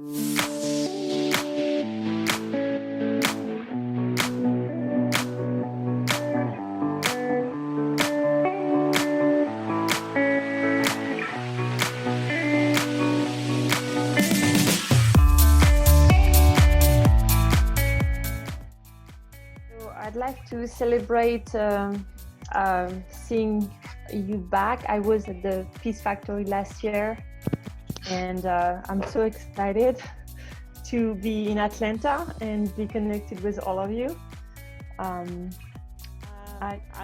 I'd like to celebrate seeing you back. I was at the Peace Factory last year, and I'm so excited to be in Atlanta and be connected with all of you. I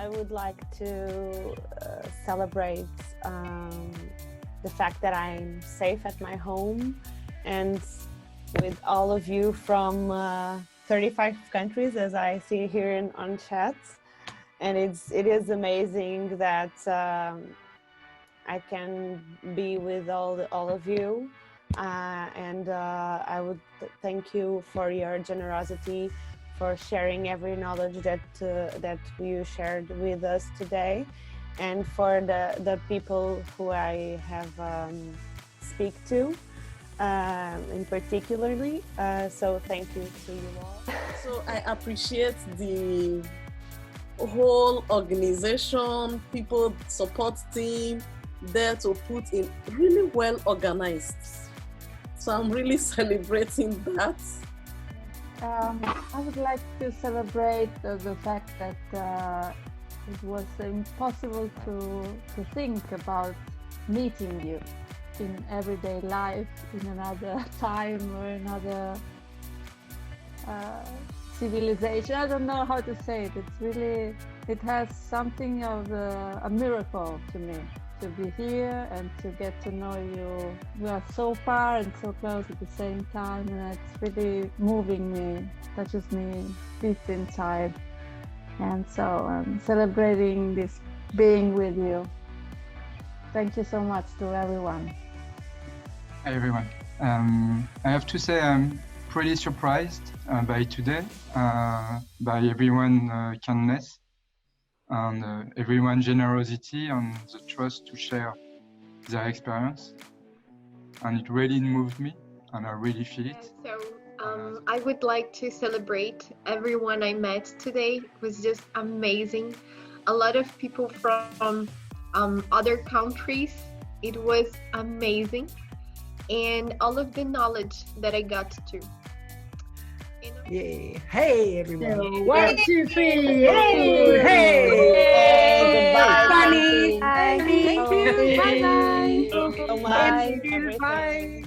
would like to celebrate the fact that I'm safe at my home and with all of you from 35 countries, as I see here on chat, and it is amazing that I can be with all of you, and I would thank you for your generosity, for sharing every knowledge that you shared with us today, and for the people who I have speak to. In particularly, so thank you to you all. So I appreciate the whole organization, people, support team there to put in really well organized. So I'm really celebrating that. I would like to celebrate the fact that it was impossible to think about meeting you in everyday life, in another time or another civilization. I don't know how to say it. It's really, it has something of a miracle to me to be here and to get to know you. We are so far and so close at the same time, and it's really moving me, touches me deep inside. And so I'm celebrating this being with you. Thank you so much to everyone. Hi everyone. I have to say I'm pretty surprised by today, by everyone's kindness and everyone's generosity and the trust to share their experience. And it really moved me and I really feel it. So I would like to celebrate everyone I met today. It was just amazing. A lot of people from other countries. It was amazing. And all of the knowledge that I got to. Yay. Hey, everyone. 1, 2, 3. Hey. Hey. Goodbye. Funny. Thank you. Bye. Bye. Bye. Bye.